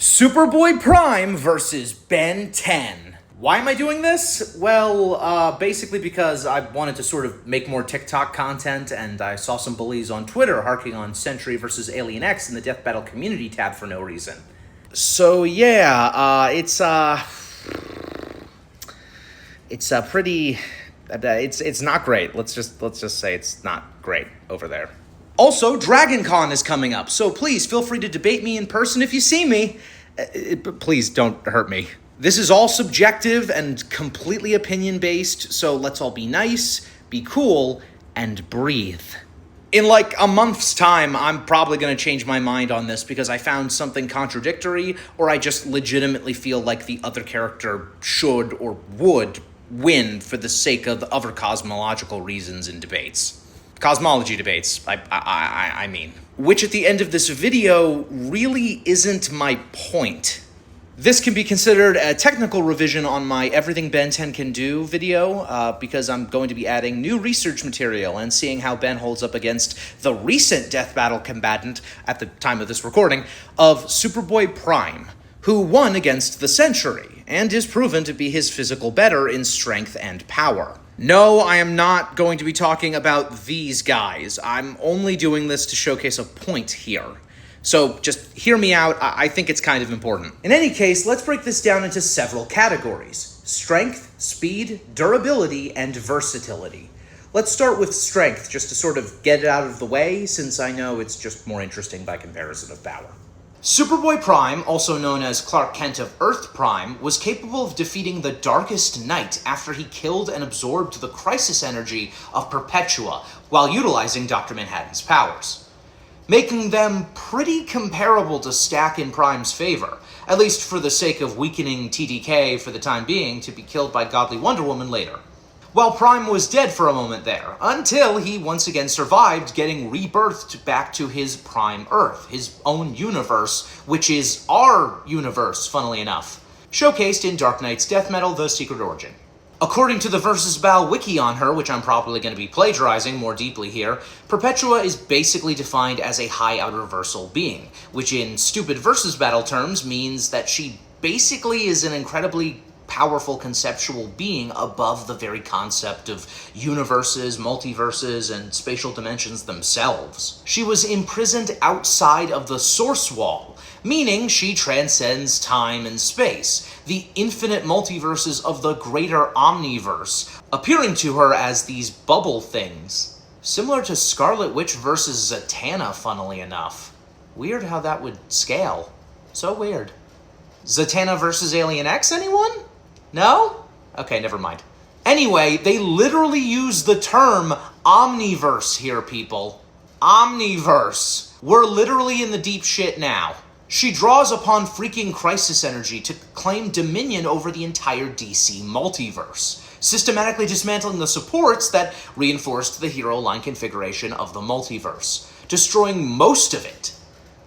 Superboy-Prime vs Ben 10. Why am I doing this? Well, basically because I wanted to sort of make more TikTok content, and I saw some bullies on Twitter harking on Sentry versus Alien X in the Death Battle community tab for no reason. So yeah, it's not great. Let's just say it's not great over there. Also, DragonCon is coming up, so please feel free to debate me in person if you see me. Please don't hurt me. This is all subjective and completely opinion-based, so let's all be nice, be cool, and breathe. In like a month's time, I'm probably going to change my mind on this because I found something contradictory, or I just legitimately feel like the other character should or would win for the sake of the other cosmological reasons in debates. Cosmology debates, I mean. Which at the end of this video really isn't my point. This can be considered a technical revision on my Everything Ben 10 Can Do video, because I'm going to be adding new research material and seeing how Ben holds up against the recent Death Battle combatant, at the time of this recording, of Superboy-Prime, who won against the Sentry, and is proven to be his physical better in strength and power. No, I am not going to be talking about these guys. I'm only doing this to showcase a point here. So just hear me out, I think it's kind of important. In any case, let's break this down into several categories: strength, speed, durability, and versatility. Let's start with strength, just to sort of get it out of the way, since I know it's just more interesting by comparison of power. Superboy-Prime, also known as Clark Kent of Earth Prime, was capable of defeating the Darkest Night after he killed and absorbed the crisis energy of Perpetua while utilizing Dr. Manhattan's powers, making them pretty comparable to stack in Prime's favor, at least for the sake of weakening TDK for the time being to be killed by Godly Wonder Woman later. While Prime was dead for a moment there, until he once again survived, getting rebirthed back to his Prime Earth, his own universe, which is our universe, funnily enough, showcased in Dark Knight's death metal, The Secret Origin. According to the Versus Battle wiki on her, which I'm probably going to be plagiarizing more deeply here, Perpetua is basically defined as a high outer-versal being, which in stupid Versus Battle terms means that she basically is an incredibly powerful conceptual being above the very concept of universes, multiverses, and spatial dimensions themselves. She was imprisoned outside of the source wall, meaning she transcends time and space, the infinite multiverses of the greater omniverse, appearing to her as these bubble things. Similar to Scarlet Witch versus Zatanna, funnily enough. Weird how that would scale. So weird. Zatanna versus Alien X, anyone? No? Okay, never mind. Anyway, they literally use the term omniverse here, people. Omniverse. We're literally in the deep shit now. She draws upon freaking crisis energy to claim dominion over the entire DC multiverse, systematically dismantling the supports that reinforced the hero line configuration of the multiverse, destroying most of it.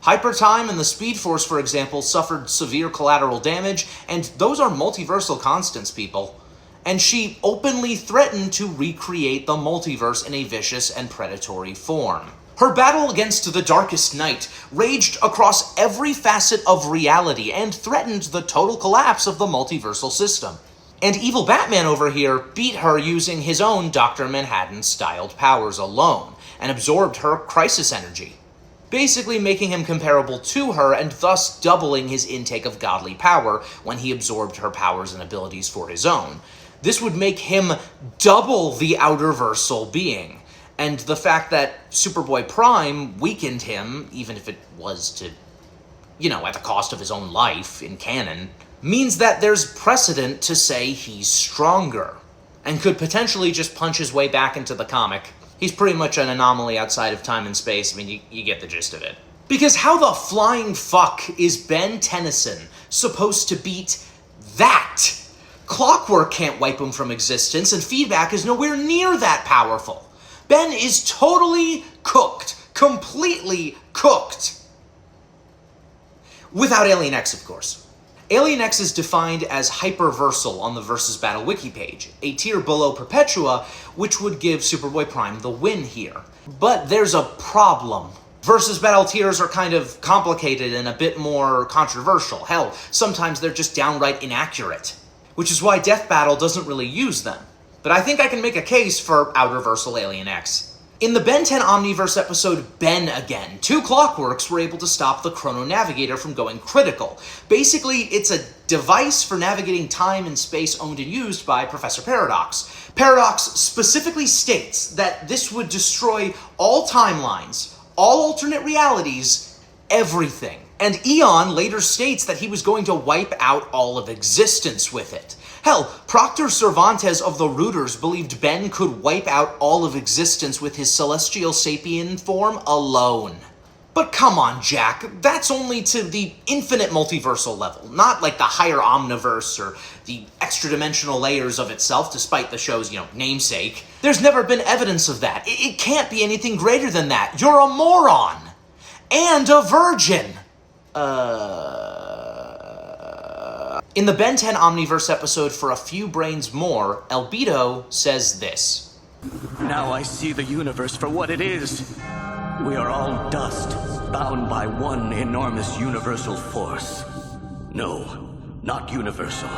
Hypertime and the Speed Force, for example, suffered severe collateral damage, and those are multiversal constants, people. And she openly threatened to recreate the multiverse in a vicious and predatory form. Her battle against the Darkest Night raged across every facet of reality and threatened the total collapse of the multiversal system. And Evil Batman over here beat her using his own Dr. Manhattan-styled powers alone, and absorbed her crisis energy, basically making him comparable to her and thus doubling his intake of godly power when he absorbed her powers and abilities for his own. This would make him double the outerversal being, and the fact that Superboy-Prime weakened him, even if it was to, at the cost of his own life in canon, means that there's precedent to say he's stronger, and could potentially just punch his way back into the comic. He's pretty much an anomaly outside of time and space. I mean, you get the gist of it. Because how the flying fuck is Ben Tennyson supposed to beat that? Clockwork can't wipe him from existence, and feedback is nowhere near that powerful. Ben is totally cooked. Completely cooked. Without Alien X, of course. Alien X is defined as hyperversal on the Versus Battle wiki page, a tier below Perpetua, which would give Superboy-Prime the win here. But there's a problem. Versus battle tiers are kind of complicated and a bit more controversial. Hell, sometimes they're just downright inaccurate. Which is why Death Battle doesn't really use them. But I think I can make a case for Outerversal Alien X. In the Ben 10 Omniverse episode Ben Again, two clockworks were able to stop the Chrono Navigator from going critical. Basically, it's a device for navigating time and space owned and used by Professor Paradox. Paradox specifically states that this would destroy all timelines, all alternate realities, everything. And Eon later states that he was going to wipe out all of existence with it. Hell, Proctor Cervantes of the Rooters believed Ben could wipe out all of existence with his celestial sapien form alone. But come on, Jack, that's only to the infinite multiversal level, not like the higher omniverse or the extra-dimensional layers of itself, despite the show's, namesake. There's never been evidence of that. It can't be anything greater than that. You're a moron! And a virgin! In the Ben 10 Omniverse episode For a Few Brains More, Albedo says this. Now I see the universe for what it is. We are all dust, bound by one enormous universal force. No, not universal.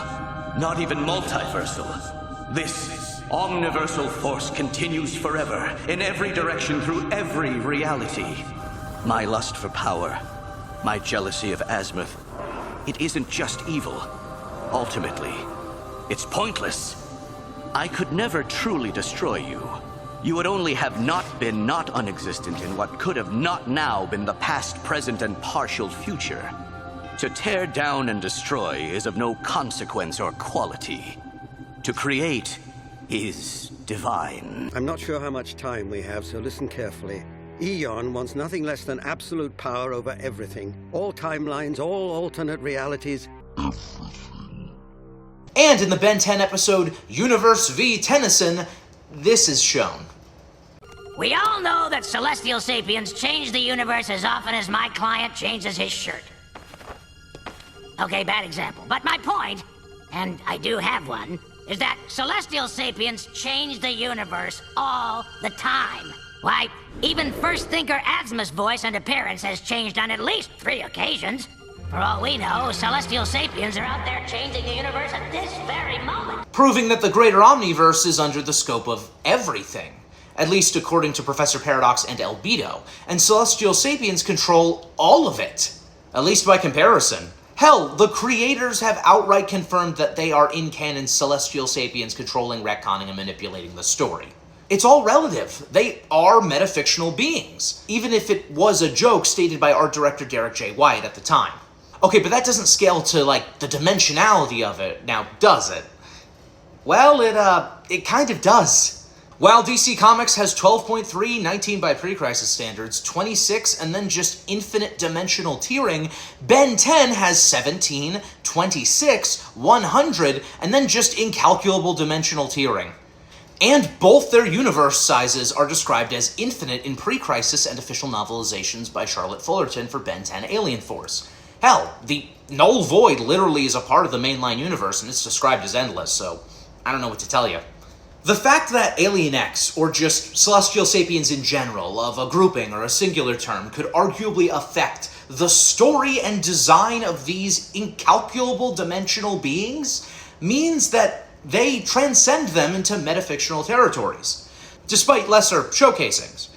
Not even multiversal. This omniversal force continues forever, in every direction, through every reality. My lust for power, my jealousy of Azimuth, it isn't just evil. Ultimately, it's pointless. I could never truly destroy you. You would only have not been not unexistent in what could have not now been the past, present, and partial future. To tear down and destroy is of no consequence or quality. To create is divine. I'm not sure how much time we have, so listen carefully. Eon wants nothing less than absolute power over everything. All timelines, all alternate realities. And in the Ben 10 episode Universe v. Tennyson, this is shown. We all know that celestial sapiens change the universe as often as my client changes his shirt. Okay, bad example. But my point, and I do have one, is that celestial sapiens change the universe all the time. Why, even First Thinker Azimuth's voice and appearance has changed on at least 3 occasions. For all we know, celestial sapiens are out there changing the universe at this very moment. Proving that the greater omniverse is under the scope of everything. At least according to Professor Paradox and Albedo. And celestial sapiens control all of it. At least by comparison. Hell, the creators have outright confirmed that they are in-canon celestial sapiens controlling, retconning, and manipulating the story. It's all relative. They are metafictional beings, even if it was a joke stated by art director Derek J. White at the time. Okay, but that doesn't scale to, the dimensionality of it, now does it? Well, it kind of does. While DC Comics has 12.3, 19 by pre-crisis standards, 26, and then just infinite dimensional tiering, Ben 10 has 17, 26, 100, and then just incalculable dimensional tiering. And both their universe sizes are described as infinite in pre-crisis and official novelizations by Charlotte Fullerton for Ben 10 Alien Force. Hell, the Null Void literally is a part of the mainline universe, and it's described as endless, so I don't know what to tell you. The fact that Alien X, or just celestial sapiens in general, of a grouping or a singular term, could arguably affect the story and design of these incalculable dimensional beings means that they transcend them into metafictional territories, despite lesser showcasings.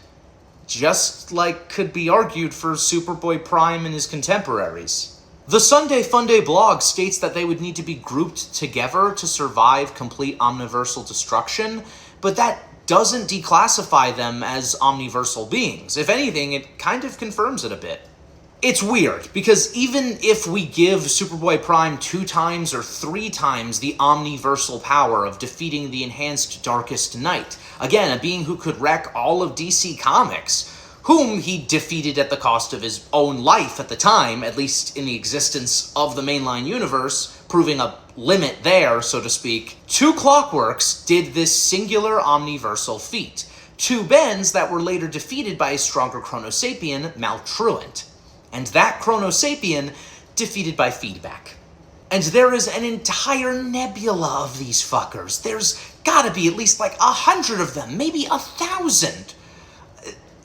Just like could be argued for Superboy-Prime and his contemporaries. The Sunday Funday blog states that they would need to be grouped together to survive complete omniversal destruction, but that doesn't declassify them as omniversal beings. If anything, it kind of confirms it a bit. It's weird, because even if we give Superboy-Prime 2 times or 3 times the omniversal power of defeating the enhanced Darkest Night, again, a being who could wreck all of DC Comics, whom he defeated at the cost of his own life at the time, at least in the existence of the mainline universe, proving a limit there, so to speak, 2 Clockworks did this singular omniversal feat. 2 Bens that were later defeated by a stronger Chronosapien, Maltruant. And that Chronosapien defeated by feedback. And there is an entire nebula of these fuckers. There's gotta be at least 100 of them, maybe 1,000.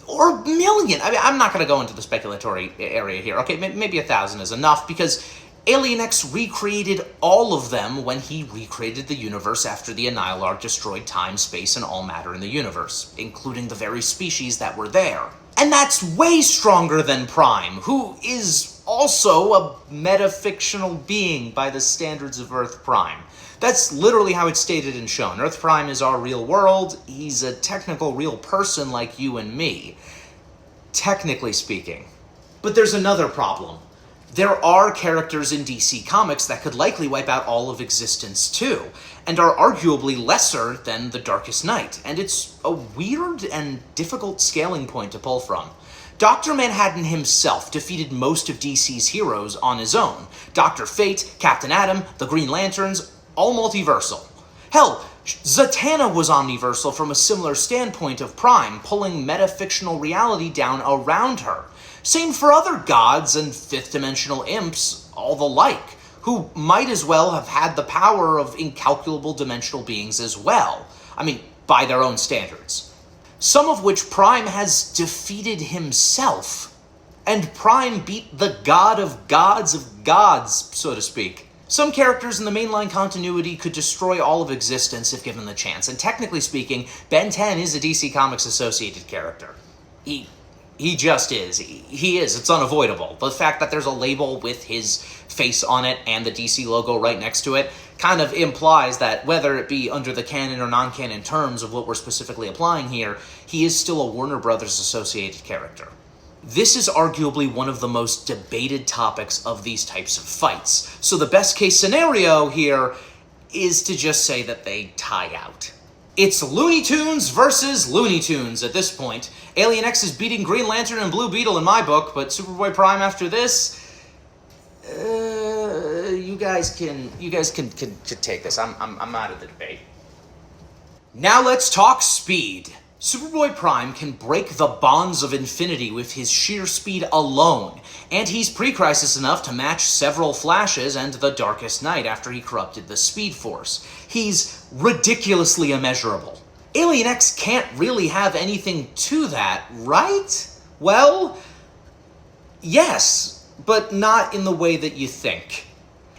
or a million. I mean, I'm not going to go into the speculatory area here. Okay, maybe 1,000 is enough, because Alien X recreated all of them when he recreated the universe after the Annihilar destroyed time, space, and all matter in the universe, including the very species that were there. And that's way stronger than Prime, who is also a metafictional being by the standards of Earth Prime. That's literally how it's stated and shown. Earth Prime is our real world. He's a technical real person like you and me, technically speaking. But there's another problem. There are characters in DC Comics that could likely wipe out all of existence too, and are arguably lesser than the Darkest Knight, and it's a weird and difficult scaling point to pull from. Dr. Manhattan himself defeated most of DC's heroes on his own. Dr. Fate, Captain Atom, the Green Lanterns, all multiversal. Hell, Zatanna was omniversal from a similar standpoint of Prime, pulling metafictional reality down around her. Same for other gods and fifth-dimensional imps, all the like, who might as well have had the power of incalculable dimensional beings as well. I mean, by their own standards. Some of which Prime has defeated himself. And Prime beat the god of gods, so to speak. Some characters in the mainline continuity could destroy all of existence if given the chance, and technically speaking, Ben 10 is a DC Comics associated character. He just is. He is. It's unavoidable. The fact that there's a label with his face on it and the DC logo right next to it kind of implies that whether it be under the canon or non-canon terms of what we're specifically applying here, he is still a Warner Brothers associated character. This is arguably one of the most debated topics of these types of fights. So the best case scenario here is to just say that they tie out. It's Looney Tunes versus Looney Tunes at this point. Alien X is beating Green Lantern and Blue Beetle in my book, but Superboy-Prime after this, you guys can take this. I'm out of the debate. Now let's talk speed. Superboy-Prime can break the bonds of infinity with his sheer speed alone, and he's pre-crisis enough to match several Flashes and the Darkest Knight after he corrupted the Speed Force. He's ridiculously immeasurable. Alien X can't really have anything to that, right? Well, yes, but not in the way that you think.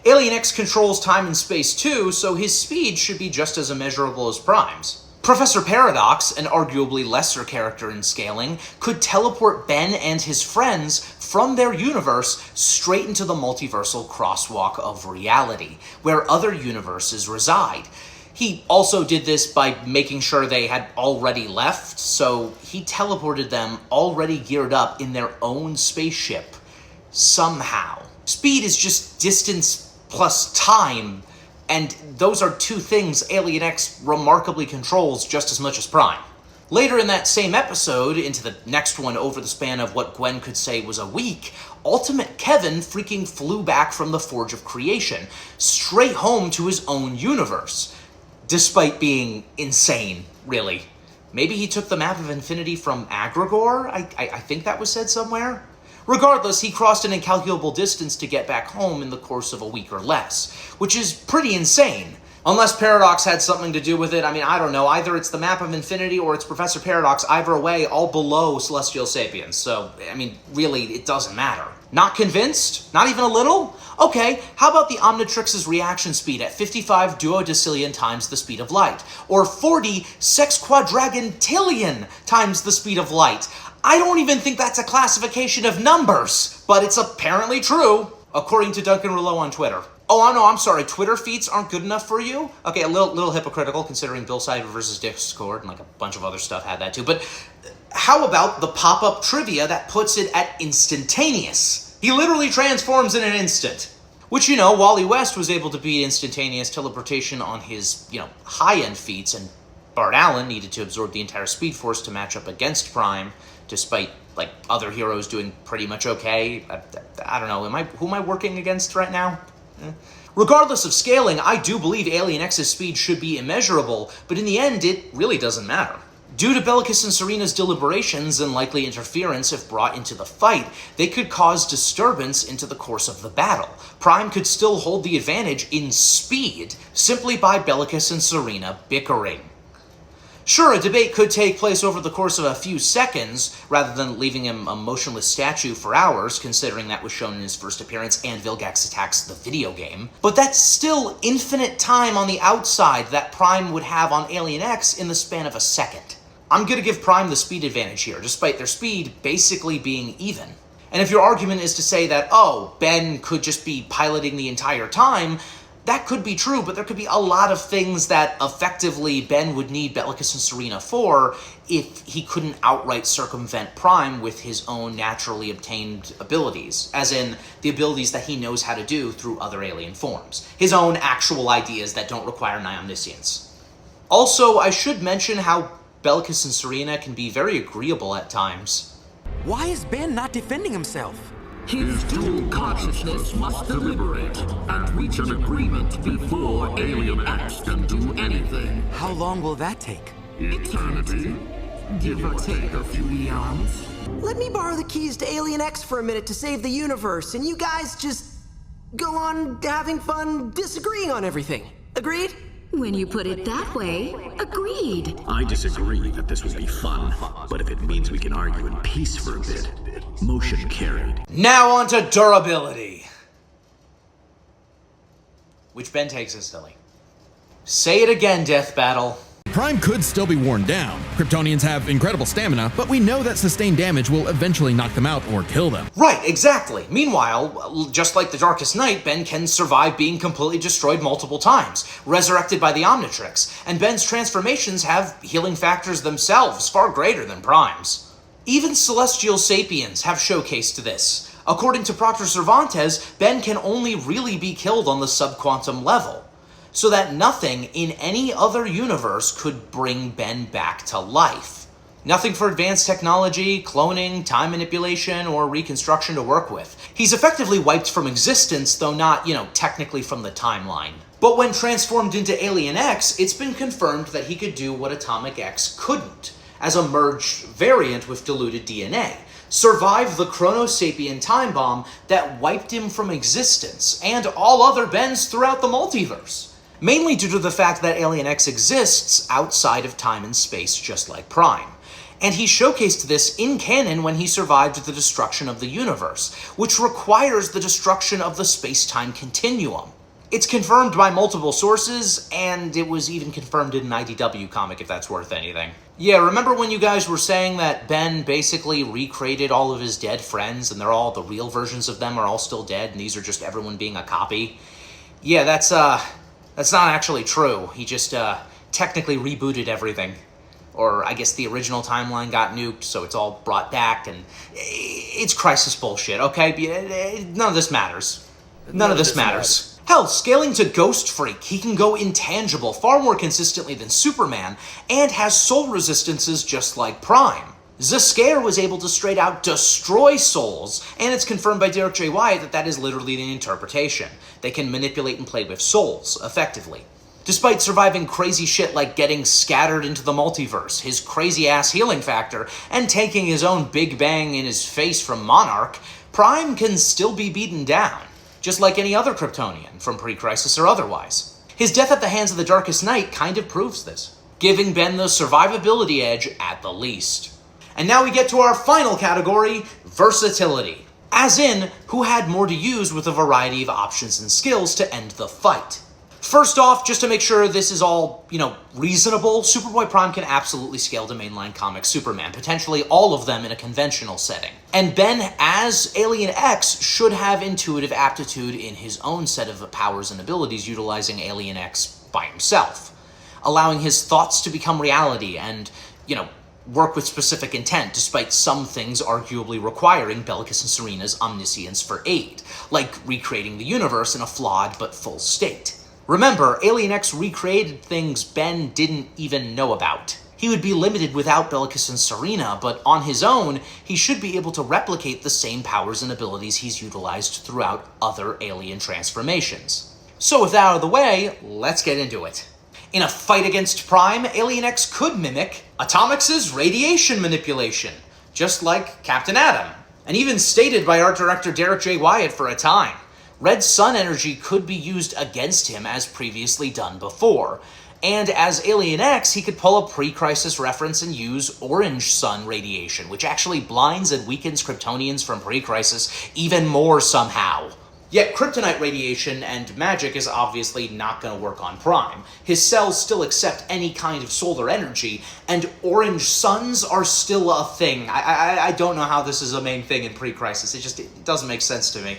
Alien X controls time and space too, so his speed should be just as immeasurable as Prime's. Professor Paradox, an arguably lesser character in scaling, could teleport Ben and his friends from their universe straight into the multiversal crosswalk of reality, where other universes reside. He also did this by making sure they had already left, so he teleported them already geared up in their own spaceship. Somehow. Speed is just distance plus time, and those are two things Alien X remarkably controls just as much as Prime. Later in that same episode, into the next one over the span of what Gwen could say was a week, Ultimate Kevin freaking flew back from the Forge of Creation, straight home to his own universe. Despite being insane, really. Maybe he took the map of infinity from Agrigor? I think that was said somewhere. Regardless, he crossed an incalculable distance to get back home in the course of a week or less, which is pretty insane. Unless Paradox had something to do with it, I mean, I don't know. Either it's the map of infinity or it's Professor Paradox, either way, all below Celestial Sapiens. So, I mean, really, it doesn't matter. Not convinced? Not even a little? Okay, how about the Omnitrix's reaction speed at 55 duodecillion times the speed of light? Or 40 sexquadragentillion times the speed of light? I don't even think that's a classification of numbers, but it's apparently true, according to Duncan Rouleau on Twitter. Oh, no, I'm sorry, Twitter feats aren't good enough for you? Okay, a little hypocritical, considering Bill Cipher versus Discord, and like a bunch of other stuff had that too, but how about the pop-up trivia that puts it at instantaneous? He literally transforms in an instant. Which, Wally West was able to beat instantaneous teleportation on his, high-end feats, and Bart Allen needed to absorb the entire Speed Force to match up against Prime, despite, other heroes doing pretty much okay. I don't know, who am I working against right now? Regardless of scaling, I do believe Alien X's speed should be immeasurable, but in the end, it really doesn't matter. Due to Bellicus and Serena's deliberations and likely interference if brought into the fight, they could cause disturbance into the course of the battle. Prime could still hold the advantage in speed, simply by Bellicus and Serena bickering. Sure, a debate could take place over the course of a few seconds, rather than leaving him a motionless statue for hours, considering that was shown in his first appearance and Vilgax Attacks the video game. But that's still infinite time on the outside that Prime would have on Alien X in the span of a second. I'm gonna give Prime the speed advantage here, despite their speed basically being even. And if your argument is to say that, oh, Ben could just be piloting the entire time, that could be true, but there could be a lot of things that effectively Ben would need Bellicus and Serena for if he couldn't outright circumvent Prime with his own naturally obtained abilities, as in the abilities that he knows how to do through other alien forms. His own actual ideas that don't require nigh omniscience. Also, I should mention how Bellicus and Serena can be very agreeable at times. Why is Ben not defending himself? His dual consciousness must deliberate and reach an agreement before Alien X can do anything. How long will that take? Eternity? Give or take a few eons? Let me borrow the keys to Alien X for a minute to save the universe, and you guys just go on having fun disagreeing on everything. Agreed? When you put it that way, agreed. I disagree that this would be fun, but if it means we can argue in peace for a bit, motion carried. Now on to durability, which Ben takes as silly. Say it again, Death Battle. Prime could still be worn down. Kryptonians have incredible stamina, but we know that sustained damage will eventually knock them out or kill them. Right, exactly. Meanwhile, just like the Darkest Night, Ben can survive being completely destroyed multiple times, resurrected by the Omnitrix, and Ben's transformations have healing factors themselves far greater than Prime's. Even celestial sapiens have showcased this. According to Proctor Cervantes, Ben can only really be killed on the subquantum level, so that nothing in any other universe could bring Ben back to life. Nothing for advanced technology, cloning, time manipulation, or reconstruction to work with. He's effectively wiped from existence, though not, technically from the timeline. But when transformed into Alien X, it's been confirmed that he could do what Atomic X couldn't, as a merged variant with diluted DNA. Survive the Chronosapien time bomb that wiped him from existence, and all other Bens throughout the multiverse. Mainly due to the fact that Alien X exists outside of time and space just like Prime. And he showcased this in canon when he survived the destruction of the universe, which requires the destruction of the space-time continuum. It's confirmed by multiple sources, and it was even confirmed in an IDW comic, if that's worth anything. Yeah, remember when you guys were saying that Ben basically recreated all of his dead friends, and they're all, the real versions of them are all still dead, and these are just everyone being a copy? Yeah, that's not actually true. He just, technically rebooted everything. Or I guess the original timeline got nuked, so it's all brought back, and it's crisis bullshit, okay? None of this matters. None of this matters. Hell, scaling to Ghost Freak, he can go intangible far more consistently than Superman, and has soul resistances just like Prime. Zascare was able to straight out destroy souls, and it's confirmed by Derek J. Wyatt that that is literally the interpretation. They can manipulate and play with souls, effectively. Despite surviving crazy shit like getting scattered into the multiverse, his crazy-ass healing factor, and taking his own Big Bang in his face from Monarch, Prime can still be beaten down, just like any other Kryptonian, from pre-Crisis or otherwise. His death at the hands of the Darkest Night kind of proves this, giving Ben the survivability edge at the least. And now we get to our final category, versatility. As in, who had more to use with a variety of options and skills to end the fight. First off, just to make sure this is all, reasonable, Superboy-Prime can absolutely scale to mainline comic Superman, potentially all of them in a conventional setting. And Ben, as Alien X, should have intuitive aptitude in his own set of powers and abilities utilizing Alien X by himself, allowing his thoughts to become reality and, work with specific intent, despite some things arguably requiring Bellicus and Serena's omniscience for aid, like recreating the universe in a flawed but full state. Remember, Alien X recreated things Ben didn't even know about. He would be limited without Bellicus and Serena, but on his own, he should be able to replicate the same powers and abilities he's utilized throughout other alien transformations. So with that out of the way, let's get into it. In a fight against Prime, Alien X could mimic Atomix's radiation manipulation, just like Captain Atom, and even stated by art director Derek J. Wyatt for a time. Red sun energy could be used against him as previously done before, And as Alien X, he could pull a pre-crisis reference and use orange sun radiation, which actually blinds and weakens Kryptonians from pre-crisis even more somehow. Yet kryptonite radiation and magic is obviously not going to work on Prime. His cells still accept any kind of solar energy, and orange suns are still a thing. I don't know how this is a main thing in pre-crisis. It doesn't make sense to me.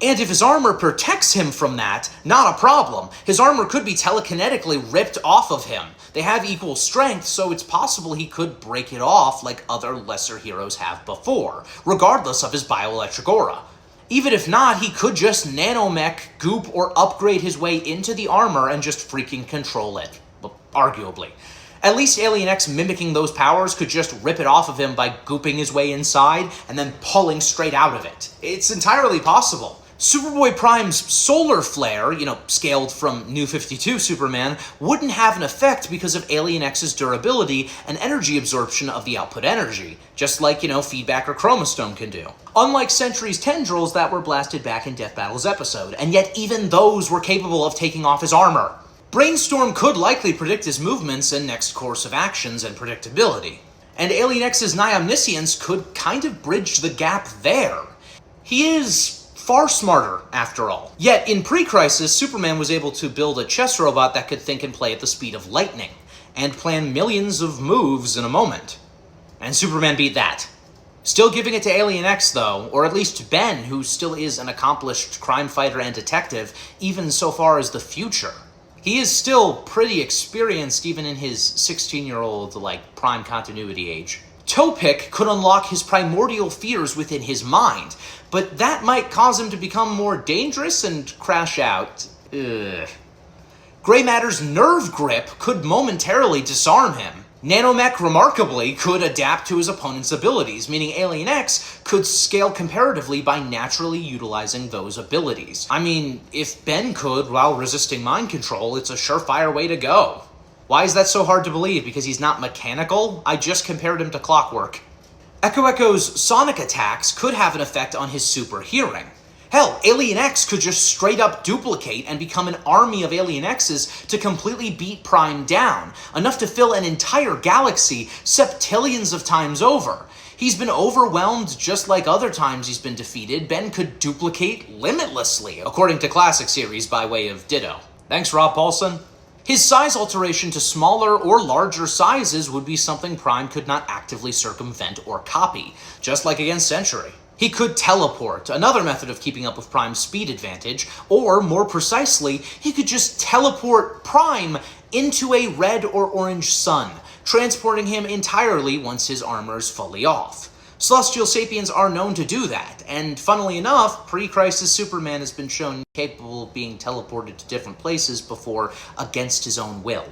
And if his armor protects him from that, not a problem. His armor could be telekinetically ripped off of him. They have equal strength, so it's possible he could break it off like other lesser heroes have before, regardless of his bioelectric aura. Even if not, he could just nanomech, goop, or upgrade his way into the armor and just freaking control it. Well, arguably. At least Alien X mimicking those powers could just rip it off of him by gooping his way inside and then pulling straight out of it. It's entirely possible. Superboy-Prime's solar flare, scaled from New 52 Superman, wouldn't have an effect because of Alien X's durability and energy absorption of the output energy, just like, feedback or chromostome can do. Unlike Sentry's tendrils that were blasted back in Death Battle's episode, and yet even those were capable of taking off his armor. Brainstorm could likely predict his movements and next course of actions and predictability. And Alien X's nigh omniscience could kind of bridge the gap there. He is far smarter, after all. Yet, in pre-crisis, Superman was able to build a chess robot that could think and play at the speed of lightning, and plan millions of moves in a moment. And Superman beat that. Still giving it to Alien X, though, or at least Ben, who still is an accomplished crime fighter and detective, even so far as the future. He is still pretty experienced, even in his 16-year-old, Prime continuity age. Topic could unlock his primordial fears within his mind, but that might cause him to become more dangerous and crash out. Ugh. Grey Matter's nerve grip could momentarily disarm him. Nanomech, remarkably, could adapt to his opponent's abilities, meaning Alien X could scale comparatively by naturally utilizing those abilities. I mean, if Ben could while resisting mind control, it's a surefire way to go. Why is that so hard to believe? Because he's not mechanical? I just compared him to Clockwork. Echo Echo's sonic attacks could have an effect on his super hearing. Hell, Alien X could just straight up duplicate and become an army of Alien X's to completely beat Prime down, enough to fill an entire galaxy septillions of times over. He's been overwhelmed just like other times he's been defeated. Ben could duplicate limitlessly, according to Classic Series by way of Ditto. Thanks, Rob Paulson. His size alteration to smaller or larger sizes would be something Prime could not actively circumvent or copy, just like against Sentry. He could teleport, another method of keeping up with Prime's speed advantage, or more precisely, he could just teleport Prime into a red or orange sun, transporting him entirely once his armor is fully off. Celestial Sapiens are known to do that, and funnily enough, pre-crisis Superman has been shown capable of being teleported to different places before against his own will.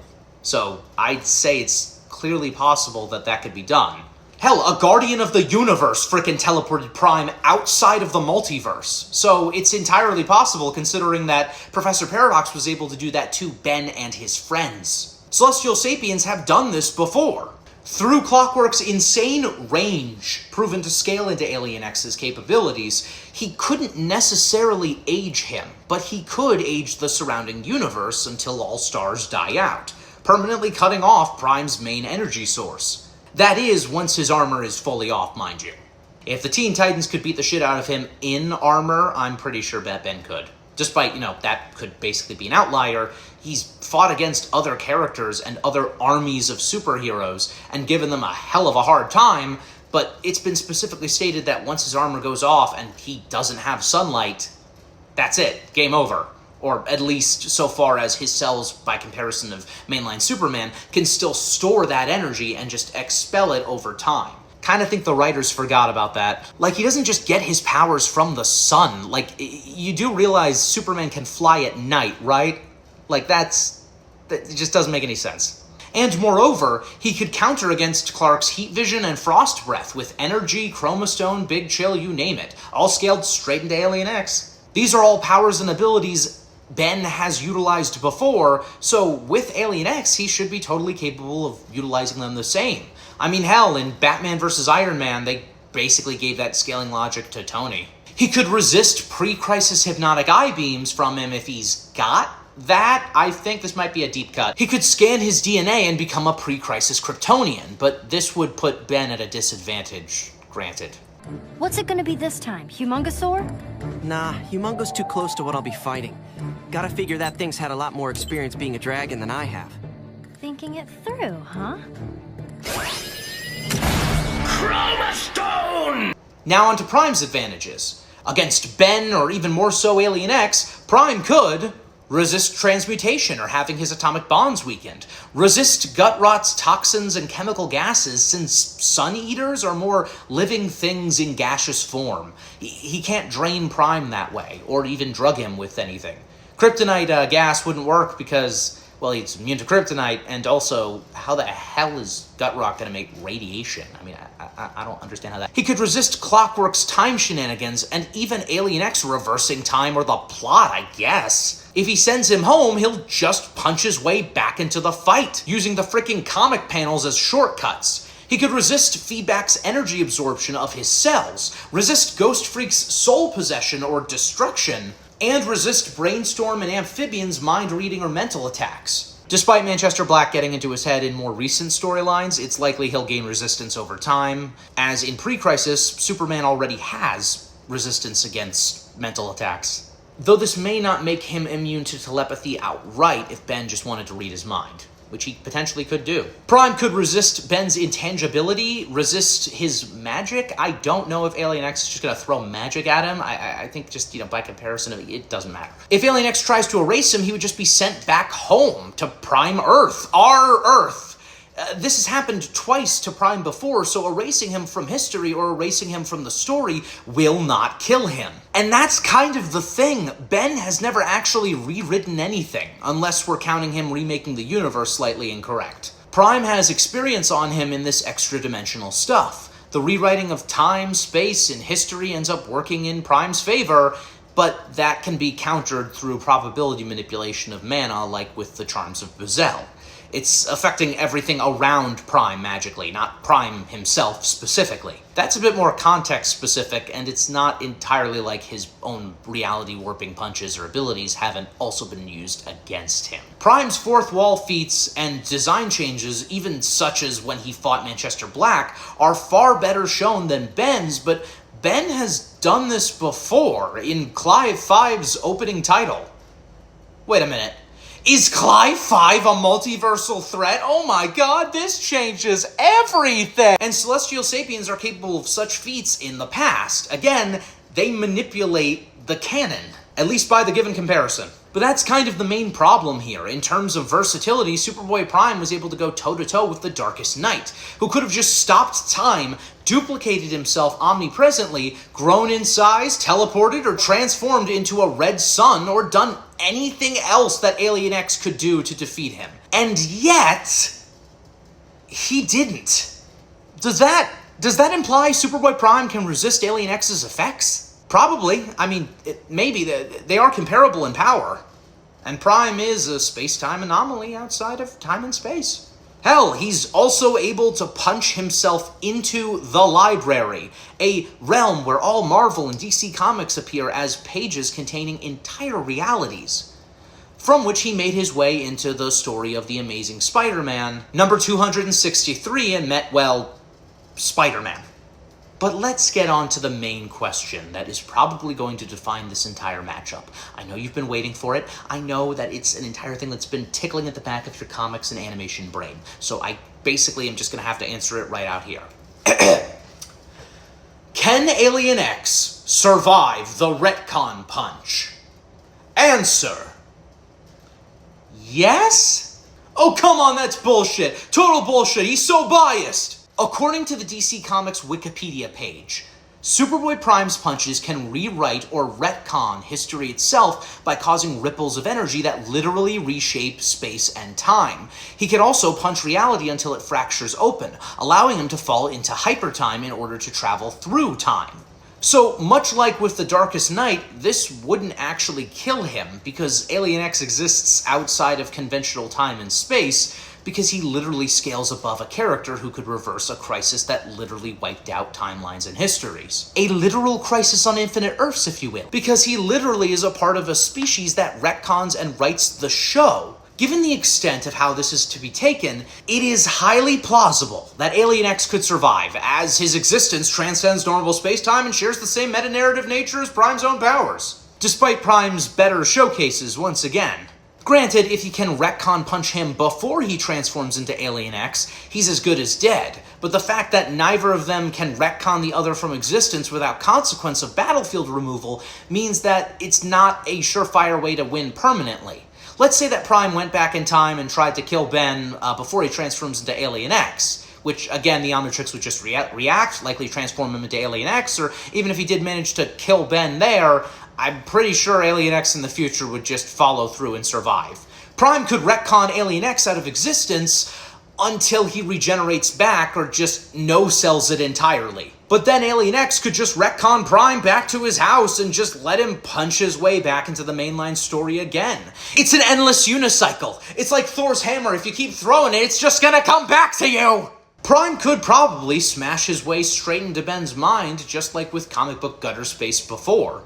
So I'd say it's clearly possible that could be done. Hell, a Guardian of the Universe frickin' teleported Prime outside of the multiverse. So it's entirely possible considering that Professor Paradox was able to do that to Ben and his friends. Celestial Sapiens have done this before. Through Clockwork's insane range, proven to scale into Alien X's capabilities, he couldn't necessarily age him, but he could age the surrounding universe until all stars die out, permanently cutting off Prime's main energy source. That is, once his armor is fully off, mind you. If the Teen Titans could beat the shit out of him in armor, I'm pretty sure that Ben could. Despite, that could basically be an outlier, he's fought against other characters and other armies of superheroes and given them a hell of a hard time, but it's been specifically stated that once his armor goes off and he doesn't have sunlight, that's it, game over. Or at least so far as his cells, by comparison of mainline Superman, can still store that energy and just expel it over time. Kind of think the writers forgot about that. He doesn't just get his powers from the sun. You do realize Superman can fly at night, right? That just doesn't make any sense. And moreover, he could counter against Clark's heat vision and frost breath with energy, chromostone, big chill, you name it, all scaled straight into Alien X. These are all powers and abilities Ben has utilized before, so with Alien X, he should be totally capable of utilizing them the same. I mean, hell, in Batman vs. Iron Man, they basically gave that scaling logic to Tony. He could resist pre-crisis hypnotic eye beams from him if he's got that, I think this might be a deep cut. He could scan his DNA and become a pre-crisis Kryptonian, but this would put Ben at a disadvantage, granted. What's it gonna be this time? Humongosaur? Nah, Humongo's too close to what I'll be fighting. Gotta figure that thing's had a lot more experience being a dragon than I have. Thinking it through, huh? Chromastone! Now onto Prime's advantages. Against Ben, or even more so Alien X, Prime could resist transmutation or having his atomic bonds weakened, resist gut rot's toxins and chemical gases since sun eaters are more living things in gaseous form. He can't drain Prime that way, or even drug him with anything. Kryptonite gas wouldn't work because, well, he's immune to kryptonite, and also, how the hell is gut rot gonna make radiation? I mean, I don't understand how that... He could resist Clockwork's time shenanigans, and even Alien X reversing time or the plot, I guess. If he sends him home, he'll just punch his way back into the fight, using the freaking comic panels as shortcuts. He could resist Feedback's energy absorption of his cells, resist Ghost Freak's soul possession or destruction, and resist Brainstorm and Amphibian's mind-reading or mental attacks. Despite Manchester Black getting into his head in more recent storylines, it's likely he'll gain resistance over time, as in Pre-Crisis, Superman already has resistance against mental attacks. Though this may not make him immune to telepathy outright if Ben just wanted to read his mind, which he potentially could do. Prime could resist Ben's intangibility, resist his magic. I don't know if Alien X is just gonna throw magic at him. I think just, by comparison, it doesn't matter. If Alien X tries to erase him, he would just be sent back home to Prime Earth, our Earth. This has happened twice to Prime before, so erasing him from history or erasing him from the story will not kill him. And that's kind of the thing. Ben has never actually rewritten anything, unless we're counting him remaking the universe slightly incorrect. Prime has experience on him in this extra-dimensional stuff. The rewriting of time, space, and history ends up working in Prime's favor, but that can be countered through probability manipulation of mana, like with the charms of Bezel. It's affecting everything around Prime magically, not Prime himself specifically. That's a bit more context-specific, and it's not entirely like his own reality-warping punches or abilities haven't also been used against him. Prime's fourth wall feats and design changes, even such as when he fought Manchester Black, are far better shown than Ben's, but Ben has done this before in Clive 5's opening title. Wait a minute. Is Clive 5 a multiversal threat? Oh my god, this changes everything! And Celestial Sapiens are capable of such feats in the past. Again, they manipulate the canon, at least by the given comparison. But that's kind of the main problem here. In terms of versatility, Superboy-Prime was able to go toe-to-toe with the Darkest Knight, who could have just stopped time, duplicated himself omnipresently, grown in size, teleported, or transformed into a red sun, or done anything else that Alien X could do to defeat him. And yet, he didn't. Does that imply Superboy-Prime can resist Alien X's effects? Probably. I mean, maybe. They are comparable in power. And Prime is a space-time anomaly outside of time and space. Hell, he's also able to punch himself into the library, a realm where all Marvel and DC comics appear as pages containing entire realities, from which he made his way into the story of the Amazing Spider-Man, number 263, and met, well, Spider-Man. But let's get on to the main question that is probably going to define this entire matchup. I know you've been waiting for it. I know that it's an entire thing that's been tickling at the back of your comics and animation brain. So I basically am just going to have to answer it right out here. Can Alien X survive the Retcon punch? Answer: yes? Oh, come on, that's bullshit. Total bullshit. He's so biased. According to the DC Comics Wikipedia page, Superboy-Prime's punches can rewrite or retcon history itself by causing ripples of energy that literally reshape space and time. He can also punch reality until it fractures open, allowing him to fall into hypertime in order to travel through time. So, much like with the Darkest Knight, this wouldn't actually kill him, because Alien X exists outside of conventional time and space, because he literally scales above a character who could reverse a crisis that literally wiped out timelines and histories. A literal crisis on infinite Earths, if you will, because he literally is a part of a species that retcons and writes the show. Given the extent of how this is to be taken, it is highly plausible that Alien X could survive, as his existence transcends normal space-time and shares the same meta-narrative nature as Prime's own powers, despite Prime's better showcases once again. Granted, if you can retcon punch him before he transforms into Alien X, he's as good as dead, but the fact that neither of them can retcon the other from existence without consequence of battlefield removal means that it's not a surefire way to win permanently. Let's say that Prime went back in time and tried to kill Ben before he transforms into Alien X, which, again, the Omnitrix would just react, likely transform him into Alien X, or even if he did manage to kill Ben there, I'm pretty sure Alien X in the future would just follow through and survive. Prime could retcon Alien X out of existence until he regenerates back or just no-cells it entirely. But then Alien X could just retcon Prime back to his house and just let him punch his way back into the mainline story again. It's an endless unicycle. It's like Thor's hammer. If you keep throwing it, it's just gonna come back to you! Prime could probably smash his way straight into Ben's mind, just like with comic book gutter space before.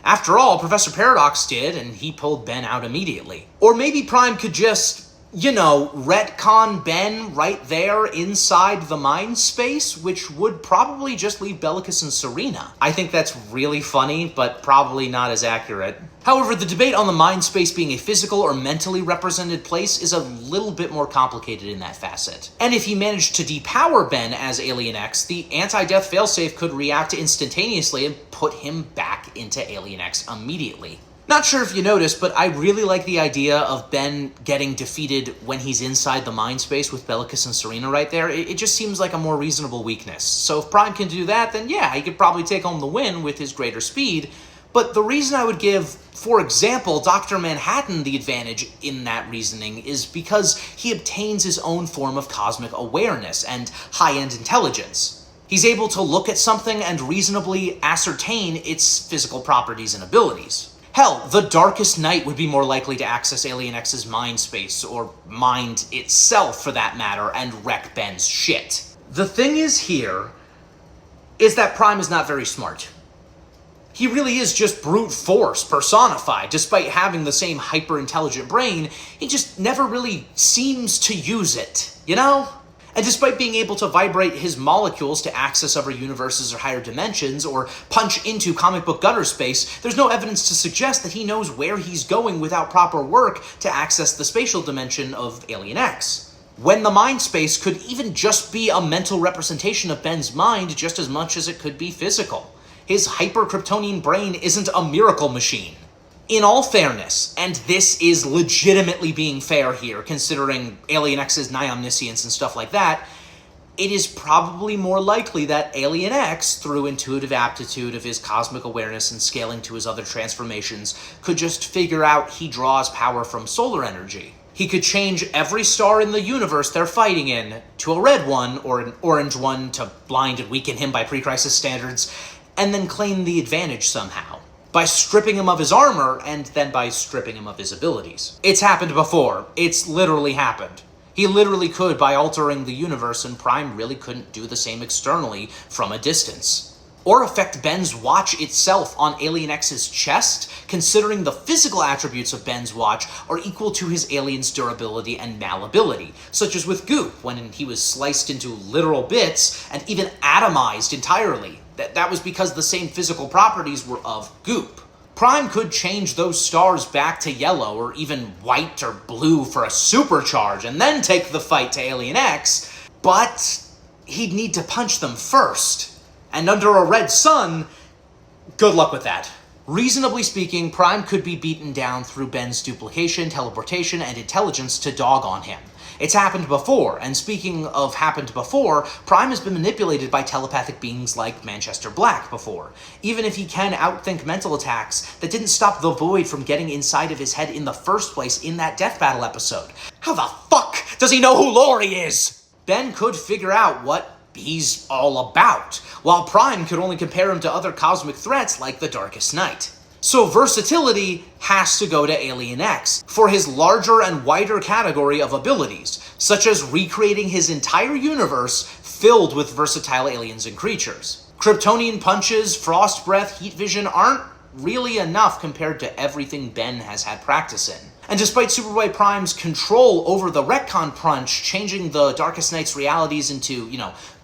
After all, Professor Paradox did, and he pulled Ben out immediately. Or maybe Prime could just, retcon Ben right there inside the mind space, which would probably just leave Bellicus and Serena. I think that's really funny, but probably not as accurate. However, the debate on the mind space being a physical or mentally represented place is a little bit more complicated in that facet. And if he managed to depower Ben as Alien X, the anti-death failsafe could react instantaneously and put him back into Alien X immediately. Not sure if you noticed, but I really like the idea of Ben getting defeated when he's inside the mind space with Bellicus and Serena right there. It just seems like a more reasonable weakness. So if Prime can do that, then yeah, he could probably take home the win with his greater speed. But the reason I would give, for example, Dr. Manhattan the advantage in that reasoning is because he obtains his own form of cosmic awareness and high-end intelligence. He's able to look at something and reasonably ascertain its physical properties and abilities. Hell, the Darkest Night would be more likely to access Alien X's mind space, or mind itself for that matter, and wreck Ben's shit. The thing is that Prime is not very smart. He really is just brute force personified. Despite having the same hyper-intelligent brain, he just never really seems to use it, And despite being able to vibrate his molecules to access other universes or higher dimensions, or punch into comic book gutter space, there's no evidence to suggest that he knows where he's going without proper work to access the spatial dimension of Alien X. When the mind space could even just be a mental representation of Ben's mind just as much as it could be physical. His hyper-Kryptonian brain isn't a miracle machine. In all fairness, and this is legitimately being fair here, considering Alien X's nigh omniscience and stuff like that, it is probably more likely that Alien X, through intuitive aptitude of his cosmic awareness and scaling to his other transformations, could just figure out he draws power from solar energy. He could change every star in the universe they're fighting in to a red one or an orange one to blind and weaken him by pre-crisis standards, and then claim the advantage somehow. By stripping him of his armor, and then by stripping him of his abilities. It's happened before. It's literally happened. He literally could by altering the universe, and Prime really couldn't do the same externally from a distance. Or affect Ben's watch itself on Alien X's chest, considering the physical attributes of Ben's watch are equal to his alien's durability and malleability, such as with Goop, when he was sliced into literal bits and even atomized entirely. That was because the same physical properties were of Goop. Prime could change those stars back to yellow or even white or blue for a supercharge and then take the fight to Alien X, but he'd need to punch them first. And under a red sun, good luck with that. Reasonably speaking, Prime could be beaten down through Ben's duplication, teleportation, and intelligence to dog on him. It's happened before, and speaking of happened before, Prime has been manipulated by telepathic beings like Manchester Black before. Even if he can outthink mental attacks, that didn't stop the Void from getting inside of his head in the first place in that Death Battle episode. How the fuck does he know who Laurie is? Ben could figure out what he's all about, while Prime could only compare him to other cosmic threats like the Darkest Night. So Versatility has to go to Alien X for his larger and wider category of abilities, such as recreating his entire universe filled with versatile aliens and creatures. Kryptonian punches, frost breath, heat vision aren't really enough compared to everything Ben has had practice in. And despite Superboy-Prime's control over the Retcon punch, changing the Darkest Knight's realities into,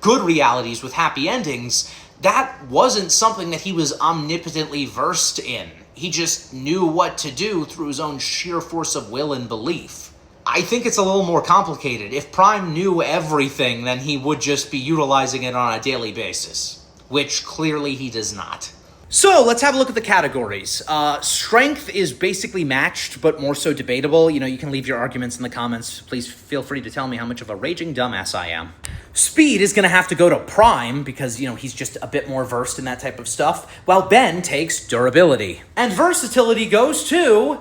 good realities with happy endings, that wasn't something that he was omnipotently versed in. He just knew what to do through his own sheer force of will and belief. I think it's a little more complicated. If Prime knew everything, then he would just be utilizing it on a daily basis, which clearly he does not. So let's have a look at the categories. Strength is basically matched, but more so debatable. You can leave your arguments in the comments. Please feel free to tell me how much of a raging dumbass I am. Speed is going to have to go to Prime because, he's just a bit more versed in that type of stuff, while Ben takes durability. And versatility goes to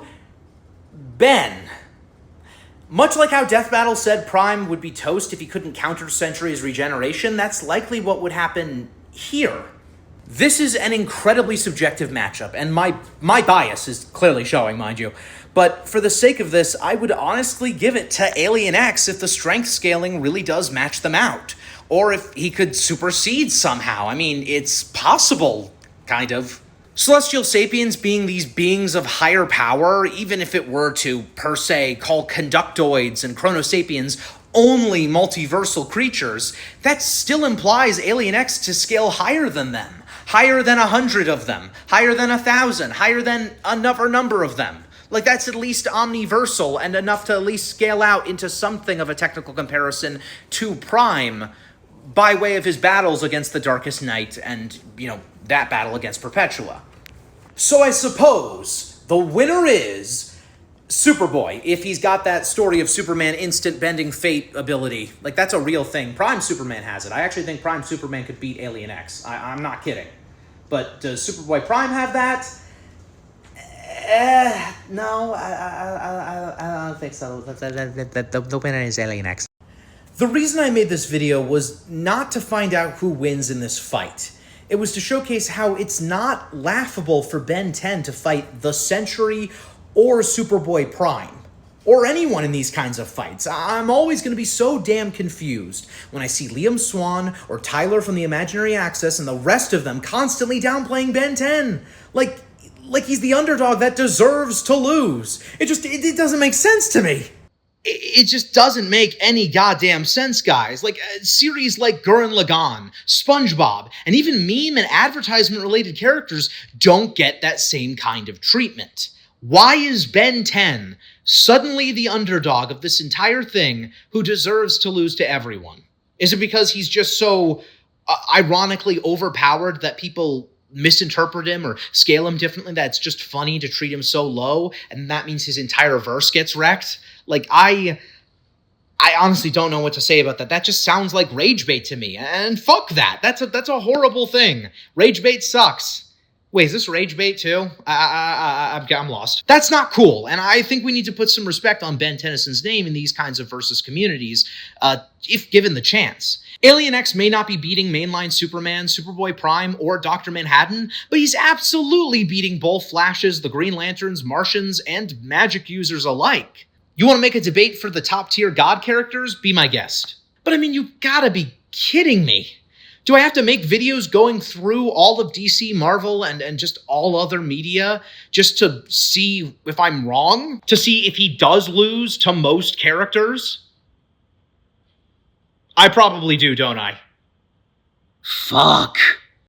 Ben. Much like how Death Battle said Prime would be toast if he couldn't counter Sentry's regeneration, that's likely what would happen here. This is an incredibly subjective matchup, and my bias is clearly showing, mind you. But for the sake of this, I would honestly give it to Alien X if the strength scaling really does match them out. Or if he could supersede somehow. I mean, it's possible, kind of. Celestial Sapiens being these beings of higher power, even if it were to, per se, call Conductoids and Chronosapiens only multiversal creatures, that still implies Alien X to scale higher than them. Higher than 100 of them, higher than 1,000, higher than another number of them. Like, that's at least omniversal and enough to at least scale out into something of a technical comparison to Prime by way of his battles against the Darkest Knight and, that battle against Perpetua. So I suppose the winner is Superboy, if he's got that story of Superman instant bending fate ability. Like, that's a real thing. Prime Superman has it. I actually think Prime Superman could beat Alien X. I'm not kidding. But does Superboy Prime have that? No, I don't think so. The winner is Alien X. The reason I made this video was not to find out who wins in this fight. It was to showcase how it's not laughable for Ben 10 to fight the Sentry or Superboy Prime, or anyone in these kinds of fights. I'm always going to be so damn confused when I see Liam Swan or Tyler from the Imaginary Axis and the rest of them constantly downplaying Ben 10. Like he's the underdog that deserves to lose. It doesn't make sense to me. It just doesn't make any goddamn sense, guys. Like, series like Gurren Lagann, SpongeBob, and even meme and advertisement-related characters don't get that same kind of treatment. Why is Ben 10 suddenly the underdog of this entire thing who deserves to lose to everyone? Is it because he's just so ironically overpowered that people misinterpret him or scale him differently, that it's just funny to treat him so low, and that means his entire verse gets wrecked? Like, I honestly don't know what to say about that. That just sounds like rage bait to me, and fuck that. That's a horrible thing. Rage bait sucks. Wait, is this rage bait too? I'm lost. That's not cool, and I think we need to put some respect on Ben Tennyson's name in these kinds of versus communities, if given the chance. Alien X may not be beating mainline Superman, Superboy Prime, or Dr. Manhattan, but he's absolutely beating both Flashes, the Green Lanterns, Martians, and magic users alike. You want to make a debate for the top-tier god characters? Be my guest. But I mean, you gotta be kidding me. Do I have to make videos going through all of DC, Marvel, and just all other media just to see if I'm wrong? To see if he does lose to most characters? I probably do, don't I? Fuck.